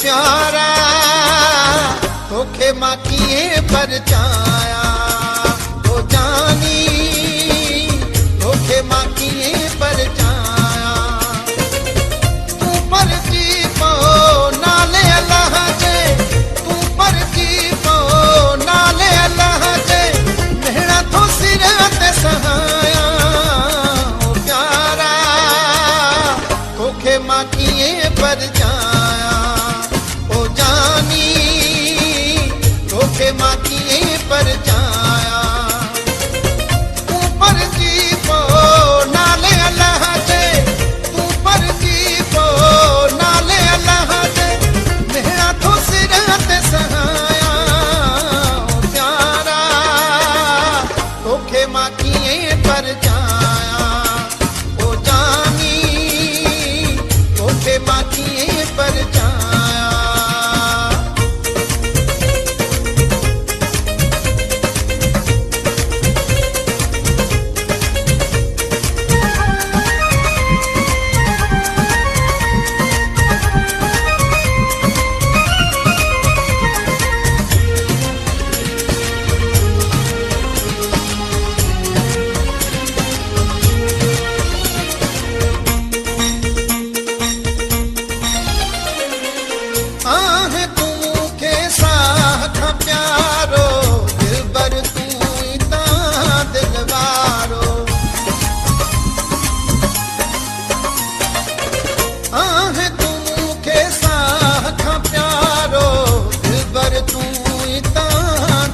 प्यारा तोखे मां कीअं परचाया ओ जानी तोखे मां कीअं परचाया तूं परची पो नाले अल्लाह जे तूं परची पो नाले अल्लाह जे मेहणा थो सिर ते सहाया ओ प्यारा तोखे मां कीअं परचाया ओ जानी तोखे मां कीअं परचाया तूं परची पो नाले अल्लाह जे तूं परची पो नाले अल्लाह जे मेहणा थो सिर ते सहाया ओ प्यारा तोखे मां कीअं परचाया ओ जानी तोखे मां कीअं परचाया आहे तूं के साथ प्यारो दिलबर तूं इता दिलवारो आहे तूं के साथ प्यारो दिलबर तूं इता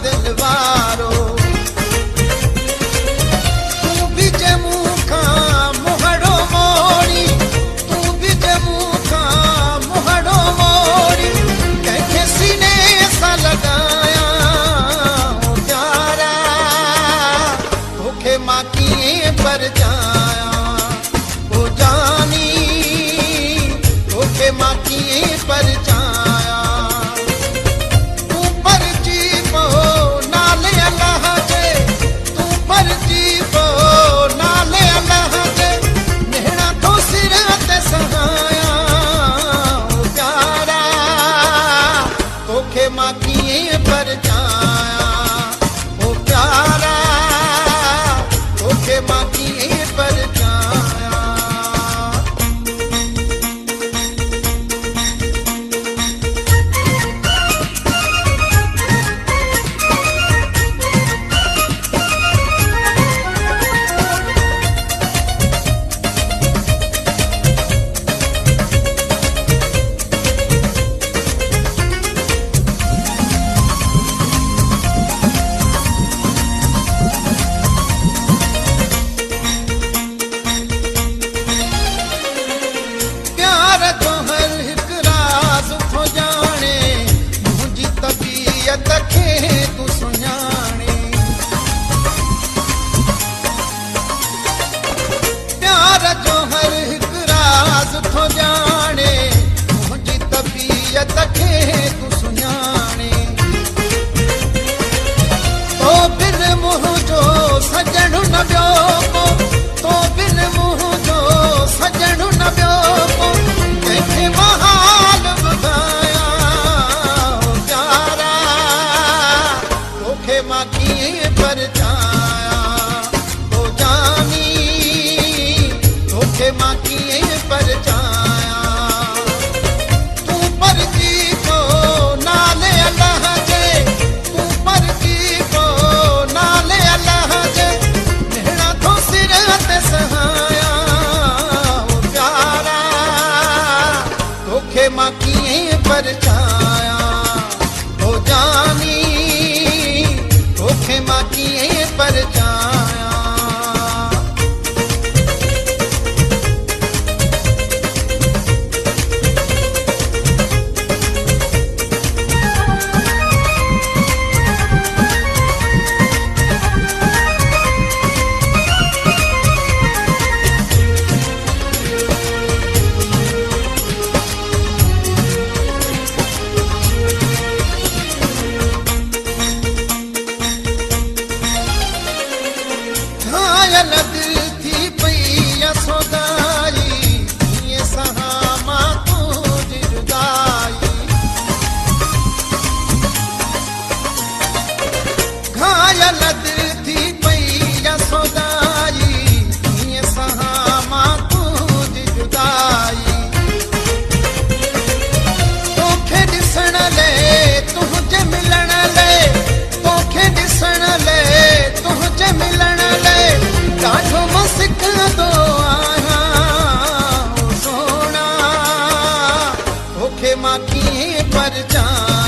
दिलवारो तूं भी जे मुखा मुहड़ो मोड़ी तूं भी जे मुखा मुहड़ो मोड़ी कंहिंखे सीने सां लगाया ओ प्यारा तोखे मां कीअं परचाया ओ जानी तोखे मां कीअं परचाया तूं परची पो नाले अल्लाह जे तूं परची पो नाले अल्लाह जे मेहणा थो सिर ते सहाया ओ प्यारा तोखे मां कीअं परचाया ओ प्यारा तोखे मां कीअं परचाया प्यार जो हर हिक राज़ थो जाने मुंहिंजी तबीयत खे तूं सुञाणे प्यार जो हर हिक राज़ थो जाने मुंहिंजी तबीयत खे तूं सुञाणे तो बिन मुंहिंजो सजण न ॿियो को तो बिन मुंहिंजो सजण न ॿियो को कंहिंखे मां हाल ॿुधाया ओ प्यारा तोखे मां कीअं परचाया ओ जानी तोखे मां कीअं परचाया तूं परची पो नाले अल्लाह जे तूं परची पो नाले अल्लाह जे मेहणा थो सिर ते सहाया ओ प्यारा तोखे मां कीअं परचाया ओ जानी तोखे मां कीअं परचाया माखी परचान